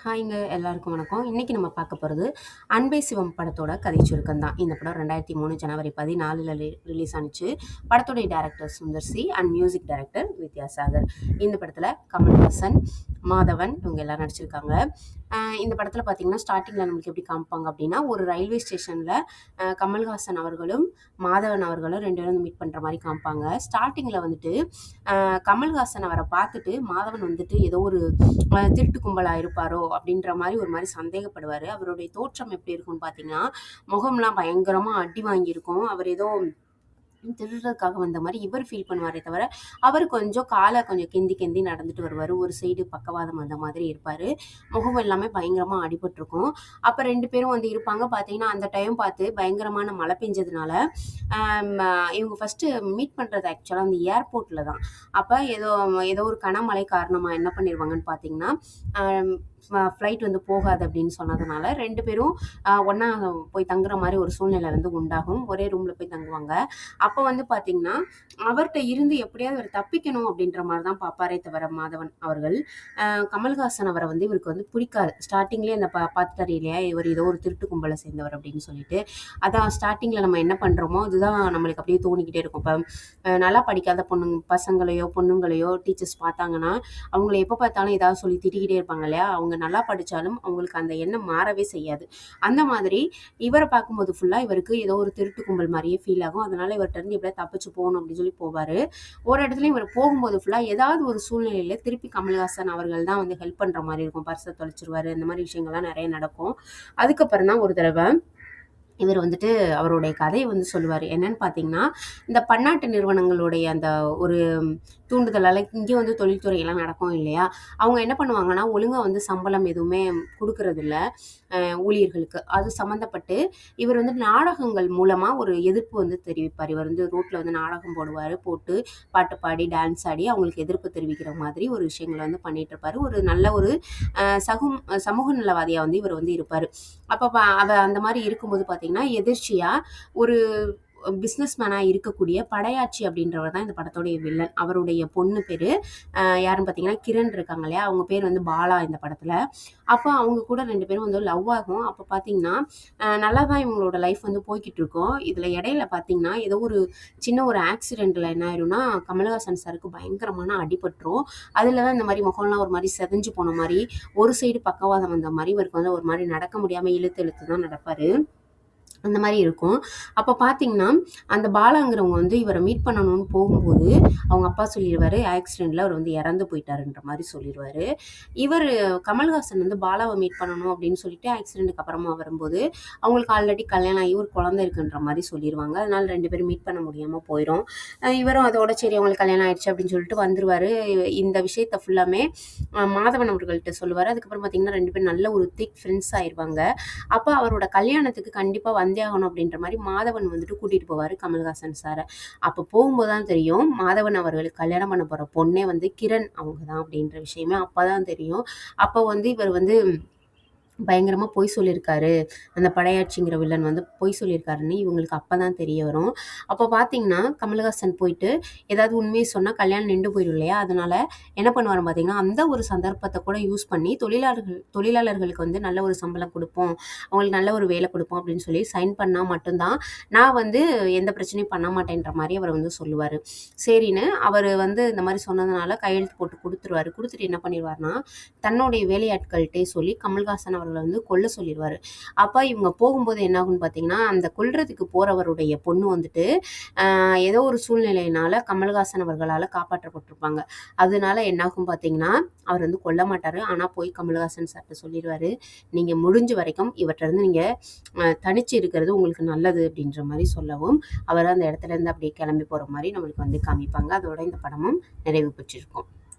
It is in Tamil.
ஹாய்ங்க எல்லாருக்கும் வணக்கம். இன்னைக்கு நம்ம பார்க்க போகிறது அன்பே சிவம் படத்தோட கதை சுருக்கம் தான். இந்த படம் 2003 ஜனவரி 14 ரிலீஸ் ஆனிச்சு. படத்தோடைய director Sundar C and music director Vidyasagar. இந்த படத்தில் கமல்ஹாசன், மாதவன் இவங்க எல்லாம் நடிச்சிருக்காங்க. இந்த படத்தில் பார்த்தீங்கன்னா ஸ்டார்டிங்கில் நம்மளுக்கு எப்படி காமிப்பாங்க அப்படின்னா, ஒரு ரயில்வே ஸ்டேஷனில் கமல்ஹாசன் அவர்களும் மாதவன் அவர்களும் 2 பேரும் மீட் பண்ணுற மாதிரி காமிப்பாங்க. ஸ்டார்டிங்கில் வந்துட்டு கமல்ஹாசன் அவரை பார்த்துட்டு மாதவன் வந்துட்டு ஏதோ ஒரு திருட்டு கும்பலாக இருப்பாரோ அப்படின்ற மாதிரி ஒரு மாதிரி சந்தேகப்படுவார். அவருடைய தோற்றம் எப்படி இருக்கும்னு பார்த்தீங்கன்னா, முகம்லாம் பயங்கரமாக அடி வாங்கியிருக்கும். அவர் ஏதோ திருடுறதுக்காக வந்த மாதிரி இவர் ஃபீல் பண்ணுவாரே தவிர, அவர் கொஞ்சம் காலை கொஞ்சம் கெந்தி கெந்தி நடந்துட்டு வருவார். ஒரு சைடு பக்கவாதம் அந்த மாதிரி இருப்பார். முகம் எல்லாமே பயங்கரமாக அடிபட்டிருக்கும். அப்போ 2 பேரும் வந்து இருப்பாங்க. பார்த்தீங்கன்னா அந்த டைம் பார்த்து பயங்கரமான மழை பெஞ்சதுனால இவங்க ஃபஸ்ட்டு மீட் பண்ணுறது ஆக்சுவலாக அந்த ஏர்போர்ட்டில் தான். அப்போ ஏதோ ஏதோ ஒரு கனமழை காரணமாக என்ன பண்ணிடுவாங்கன்னு பார்த்தீங்கன்னா, ஃப்ளைட் வந்து போகாது அப்படின்னு சொன்னதுனால 2 பேரும் ஒன்றா போய் தங்குற மாதிரி ஒரு சூழ்நிலை வந்து உண்டாகும். ஒரே ரூமில் போய் தங்குவாங்க. அப்போ வந்து பார்த்தீங்கன்னா, அவர்கிட்ட இருந்து எப்படியாவது இவர் தப்பிக்கணும் அப்படின்ற மாதிரி தான் பார்ப்பாரே தவிர மாதவன் அவர்கள். கமல்ஹாசன் அவரை வந்து இவருக்கு வந்து பிடிக்காது. ஸ்டார்டிங்லேயே அந்த பார்த்துட்டாரு இல்லையா, இவர் ஏதோ ஒரு திருட்டு கும்பலை சேர்ந்தவர் அப்படின்னு சொல்லிட்டு. அதான் ஸ்டார்டிங்கில் நம்ம என்ன பண்ணுறோமோ அதுதான் நம்மளுக்கு அப்படியே தோணிக்கிட்டே இருக்கும். இப்போ நல்லா படிக்காத பொண்ணுங்களையோ டீச்சர்ஸ் பார்த்தாங்கன்னா, அவங்கள எப்போ பார்த்தாலும் ஏதாவது சொல்லி திட்டிக்கிட்டே இருப்பாங்க இல்லையா, அவங்க நல்லா படித்தாலும் அவங்களுக்கு அந்த எண்ணம் மாறவே செய்யாது. அந்த மாதிரி இவரை பார்க்கும்போது ஃபுல்லாக இவருக்கு ஏதோ ஒரு திருட்டு கும்பல் மாதிரியே ஃபீல் ஆகும். அதனால இவர்கிட்ட இருந்து எப்படியா தப்பிச்சு போகணும் அப்படின்னு சொல்லி போவார். ஒரு இடத்துலையும் இவர் போகும்போது ஃபுல்லாக ஏதாவது ஒரு சூழ்நிலையில் திருப்பி கமல்ஹாசன் அவர்கள் தான் வந்து ஹெல்ப் பண்ணுற மாதிரி இருக்கும். பர்ஸை தொலைச்சிருவாரு. இந்த மாதிரி விஷயங்கள்லாம் நிறைய நடக்கும். அதுக்கப்புறம் தான் ஒரு தடவை இவர் வந்துட்டு அவருடைய கதையை வந்து சொல்லுவார். என்னன்னு பார்த்தீங்கன்னா, இந்த பன்னாட்டு நிறுவனங்களுடைய அந்த ஒரு தூண்டுதலால் இங்கே வந்து தொழில்துறையெல்லாம் நடக்கும் இல்லையா, அவங்க என்ன பண்ணுவாங்கன்னா ஒழுங்காக வந்து சம்பளம் எதுவுமே கொடுக்கறதில்ல ஊழியர்களுக்கு. அது சம்மந்தப்பட்டு இவர் வந்து நாடகங்கள் மூலமாக ஒரு எதிர்ப்பு வந்து தெரிவிப்பார். இவர் வந்து ரோட்டில் வந்து நாடகம் போட்டு பாட்டு பாடி டான்ஸ் ஆடி அவங்களுக்கு எதிர்ப்பு தெரிவிக்கிற மாதிரி ஒரு விஷயங்களை வந்து பண்ணிட்டு இருப்பார். ஒரு நல்ல ஒரு சமூக நலவாதியாக வந்து இவர் வந்து இருப்பார். அப்போ அந்த மாதிரி இருக்கும்போது பார்த்தீங்கன்னா, எதிர்ச்சியாக ஒரு பிஸ்னஸ் மேனாக இருக்கக்கூடிய படையாச்சி அப்படின்றவர் தான் இந்த படத்தோடைய வில்லன். அவருடைய பொண்ணு பேர் யாருன்னு பார்த்தீங்கன்னா கிரண் இருக்காங்க இல்லையா, அவங்க பேர் வந்து பாலா இந்த படத்தில். அப்போ அவங்க கூட 2 பேரும் வந்து லவ் ஆகும். அப்போ பார்த்தீங்கன்னா நல்லா தான் இவங்களோட லைஃப் வந்து போய்கிட்டு இருக்கோம். இதில் இடையில பார்த்தீங்கன்னா ஏதோ ஒரு சின்ன ஒரு ஆக்சிடெண்ட்டில் என்ன ஆயிரும்னா, கமல்ஹாசன் சாருக்கு பயங்கரமான அடிபட்டுரும். அதில் தான் இந்த மாதிரி முகம்லாம் ஒரு மாதிரி செதஞ்சு போன மாதிரி, ஒரு சைடு பக்கவாதம் வந்த மாதிரி இவருக்கு வந்து ஒரு மாதிரி நடக்க முடியாமல் இழுத்து தான் நடப்பார். அந்த மாதிரி இருக்கும். அப்போ பார்த்தீங்கன்னா, அந்த பாலாங்கிறவங்க வந்து இவரை மீட் பண்ணணும்னு போகும்போது அவங்க அப்பா சொல்லிடுவார், ஆக்சிடெண்ட்டில் அவர் வந்து இறந்து போயிட்டாருன்ற மாதிரி சொல்லிடுவார். இவர் கமல்ஹாசன் வந்து பாலாவை மீட் பண்ணணும் அப்படின்னு சொல்லிட்டு ஆக்சிடெண்ட்டுக்கு அப்புறமா வரும்போது அவங்களுக்கு ஆல்ரெடி கல்யாணம் ஆகி ஒரு குழந்தை இருக்குன்ற மாதிரி சொல்லிடுவாங்க. அதனால 2 பேரும் மீட் பண்ண முடியாமல் போயிடும். இவரும் அதோட சரி அவங்களுக்கு கல்யாணம் ஆயிடுச்சு அப்படின்னு சொல்லிட்டு வந்துருவார். இந்த விஷயத்தை ஃபுல்லாமே மாதவன் அவர்கள்ட்ட சொல்லுவார். அதுக்கப்புறம் பார்த்தீங்கன்னா 2 பேரும் நல்ல ஒரு திக் ஃப்ரெண்ட்ஸ் ஆயிடுவாங்க. அப்போ அவரோட கல்யாணத்துக்கு கண்டிப்பாக வந்தே ஆகணும் அப்படின்ற மாதிரி மாதவன் வந்துட்டு கூட்டிகிட்டு போவார் கமல்ஹாசன் சாரை. அப்போ போகும்போது தான் தெரியும், மாதவன் அவர்களுக்கு கல்யாணம் பண்ண போகிற பொண்ணே வந்து கிரண் அவங்க தான் அப்படின்ற விஷயமே அப்போ தான் தெரியும். அப்போ வந்து இவர் வந்து பயங்கரமாக பொய் சொல்லியிருக்காரு, அந்த படையாட்சிங்கிற வில்லன் வந்து பொய் சொல்லியிருக்காருன்னு இவங்களுக்கு அப்போ தான் தெரிய வரும். அப்போ பார்த்தீங்கன்னா கமல்ஹாசன் போயிட்டு ஏதாவது உண்மையை சொன்னால் கல்யாணம் நின்று போயிடும் இல்லையா, அதனால் என்ன பண்ணுவார் பார்த்தீங்கன்னா, அந்த ஒரு சந்தர்ப்பத்தை கூட யூஸ் பண்ணி தொழிலாளர்களுக்கு வந்து நல்ல ஒரு சம்பளம் கொடுப்போம், அவங்களுக்கு நல்ல ஒரு வேலை கொடுப்போம் அப்படின்னு சொல்லி சைன் பண்ணால் மட்டும்தான் நான் வந்து எந்த பிரச்சனையும் பண்ண மாட்டேன்ற மாதிரி அவர் வந்து சொல்லுவார். சரின்னு அவர் வந்து இந்த மாதிரி சொன்னதுனால கையெழுத்து போட்டு கொடுத்துட்டு என்ன பண்ணிடுவார்னா, தன்னுடைய வேலையாட்கள்கிட்டே சொல்லி கமல்ஹாசன் அவர்களை வந்து கொல்ல சொல்லிடுவார். அப்போ இவங்க போகும்போது என்ன ஆகும்னு பார்த்தீங்கன்னா, அந்த கொல்றதுக்கு போகிறவருடைய பொண்ணு வந்துட்டு ஏதோ ஒரு சூழ்நிலையினால கமல்ஹாசன் அவர்களால் காப்பாற்றப்பட்டிருப்பாங்க. அதனால என்னாகும் பார்த்தீங்கன்னா, அவர் வந்து கொல்ல மாட்டார். ஆனால் போய் கமல்ஹாசன் சார்கிட்ட சொல்லிடுவார், நீங்கள் முடிஞ்ச வரைக்கும் இவற்றிலிருந்து நீங்கள் தனிச்சு இருக்கிறது உங்களுக்கு நல்லது அப்படின்ற மாதிரி சொல்லவும், அவர் அந்த இடத்துல இருந்து அப்படியே கிளம்பி போகிற மாதிரி நம்மளுக்கு வந்து காமிப்பாங்க. அதோட இந்த படமும் நிறைவு பெற்றிருக்கும்.